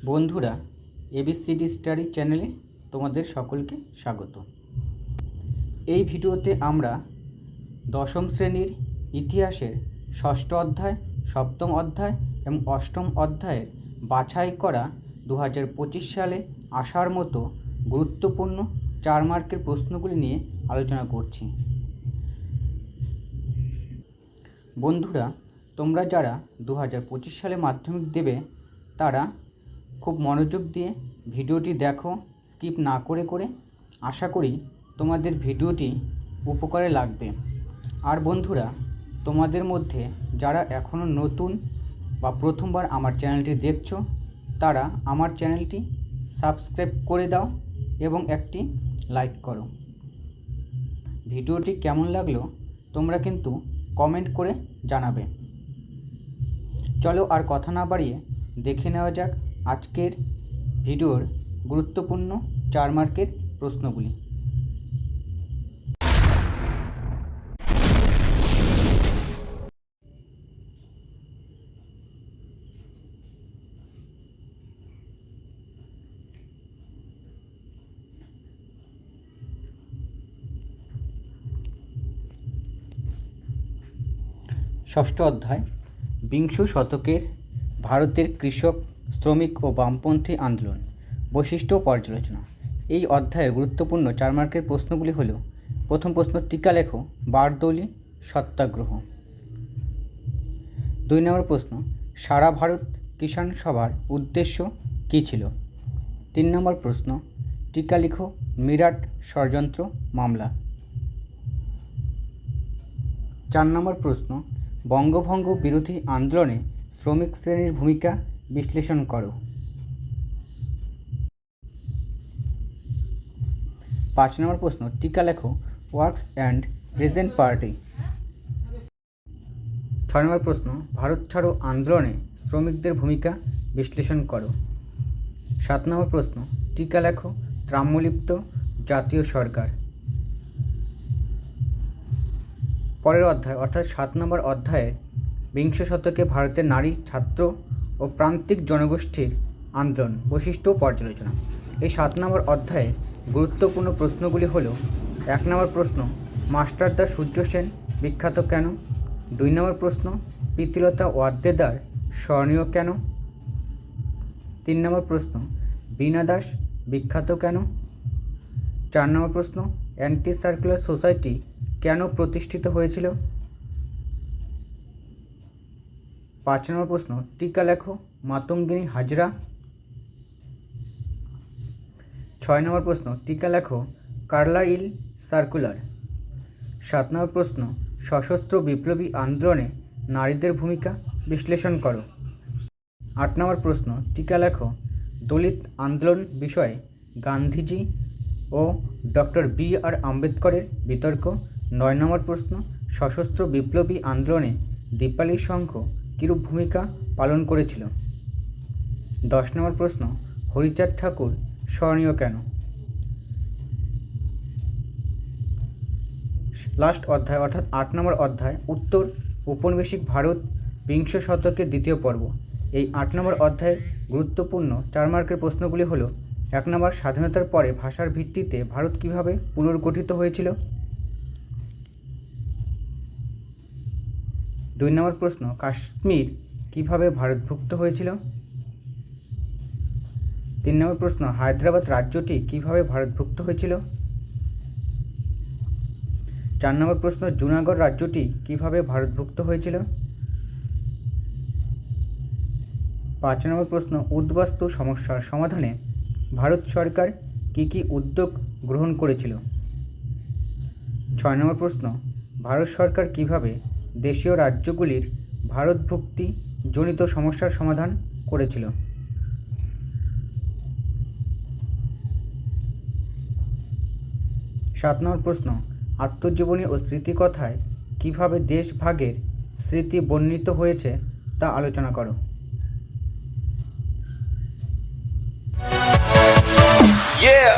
বন্ধুরা, ABCD study চ্যানেলে তোমাদের সকলকে স্বাগত। এই ভিডিওতে আমরা দশম শ্রেণীর ইতিহাসের ষষ্ঠ অধ্যায়, সপ্তম অধ্যায় এবং অষ্টম অধ্যায়ের বাছাই করা 2025 সালে আসার মতো গুরুত্বপূর্ণ 4 মার্কের প্রশ্নগুলি নিয়ে আলোচনা করছি। বন্ধুরা, তোমরা যারা 2025 সালে মাধ্যমিক দেবে তারা খুব মনোযোগ দিয়ে ভিডিওটি দেখো, স্কিপ না করে। আশা করি তোমাদের ভিডিওটি উপকারে লাগবে। আর বন্ধুরা, তোমাদের মধ্যে যারা এখনও নতুন বা প্রথমবার আমার চ্যানেলটি দেখছো তারা আমার চ্যানেলটি সাবস্ক্রাইব করে দাও এবং একটি লাইক করো। ভিডিওটি কেমন লাগলো তোমরা কিন্তু কমেন্ট করে জানাবে। চলো আর কথা না বাড়িয়ে দেখে নেওয়া যাক আজকের ভিডিওর গুরুত্বপূর্ণ 4 মার্কের প্রশ্নগুলি। ষষ্ঠ অধ্যায়, বিংশ শতকের ভারতের কৃষক, শ্রমিক ও বামপন্থী আন্দোলন, বৈশিষ্ট্য ও পর্যালোচনা। এই অধ্যায়ের গুরুত্বপূর্ণ 4 মার্কের প্রশ্নগুলি হল: প্রথম প্রশ্ন, টিকা লেখো বারদৌলি সত্যাগ্রহ। 2 নম্বর প্রশ্ন, সারা ভারত কিষাণ সভার উদ্দেশ্য কী ছিল? 3 নম্বর প্রশ্ন, টিকা লিখো মিরাট ষড়যন্ত্র মামলা। 4 নম্বর প্রশ্ন, বঙ্গভঙ্গ বিরোধী আন্দোলনে শ্রমিক শ্রেণীর ভূমিকা বিশ্লেষণ করো। 5 নম্বর প্রশ্ন, টিকা লেখো ওয়ার্কস অ্যান্ড পেজেন্ট পার্টি। 6 নম্বর প্রশ্ন, ভারত ছাড়ো আন্দোলনে শ্রমিকদের ভূমিকা বিশ্লেষণ করো। 7 নম্বর প্রশ্ন, টিকা লেখো ত্রাম্যলিপ্ত জাতীয় সরকার। পরের অধ্যায় অর্থাৎ 7 নম্বর অধ্যায়ে বিংশ শতকে ভারতের নারী, ছাত্র ও প্রান্তিক জনগোষ্ঠীর আন্দোলন, বৈশিষ্ট্য ও পর্যালোচনা। এই 7 নম্বর অধ্যায়ে গুরুত্বপূর্ণ প্রশ্নগুলি হল: 1 নম্বর প্রশ্ন, মাস্টারদা সূর্য সেন বিখ্যাত কেন? 2 নম্বর প্রশ্ন, প্রীতিলতা ওয়াদ্দেদার স্মরণীয় কেন? 3 নম্বর প্রশ্ন, বীণা দাস বিখ্যাত কেন? 4 নম্বর প্রশ্ন, অ্যান্টি সার্কুলার সোসাইটি কেন প্রতিষ্ঠিত হয়েছিল? 5 নম্বর প্রশ্ন, টিকা লেখো মাতঙ্গিনী হাজরা। 6 নম্বর প্রশ্ন, টিকা লেখো কার্লাইল সার্কুলার। 7 নম্বর প্রশ্ন, সশস্ত্র বিপ্লবী আন্দোলনে নারীদের ভূমিকা বিশ্লেষণ করো। 8 নম্বর প্রশ্ন, টিকা লেখো দলিত আন্দোলন বিষয়ে গান্ধীজি ও ডক্টর বি.আর. আম্বেদকরের বিতর্ক। 9 নম্বর প্রশ্ন, সশস্ত্র বিপ্লবী আন্দোলনে দীপালি সংঘ কিরূপ ভূমিকা পালন করেছিল? 10 নম্বর প্রশ্ন, হরিচাঁদ ঠাকুর স্মরণীয় কেন? লাস্ট অধ্যায় অর্থাৎ 8 নম্বর অধ্যায়, উত্তর ঔপনিবেশিক ভারত বিংশ শতকের দ্বিতীয় পর্ব। এই 8 নম্বর অধ্যায়ের গুরুত্বপূর্ণ 4 মার্কের প্রশ্নগুলি হল: 1 নম্বর, স্বাধীনতার পরে ভাষার ভিত্তিতে ভারত কিভাবে পুনর্গঠিত হয়েছিল? 2 নম্বর প্রশ্ন, কাশ্মীর কিভাবে ভারতভুক্ত হয়েছিল? 3 নম্বর প্রশ্ন, হায়দ্রাবাদ রাজ্যটি কিভাবে ভারতভুক্ত হয়েছিল? 4 নম্বর প্রশ্ন, জুনাগড় রাজ্যটি কিভাবে ভারতভুক্ত হয়েছিল? 5 নম্বর প্রশ্ন, উদ্বাস্তু সমস্যার সমাধানে ভারত সরকার কী উদ্যোগ গ্রহণ করেছিল? 6 নম্বর প্রশ্ন, ভারত সরকার কিভাবে দেশীয় রাজ্যগুলির ভারতভুক্তি জনিত সমস্যার সমাধান করেছিল? 7 নম্বর প্রশ্ন, আত্মজীবনী ও স্মৃতিকথায় কিভাবে দেশভাগের স্মৃতি বর্ণিত হয়েছে তা আলোচনা করো। Yeah.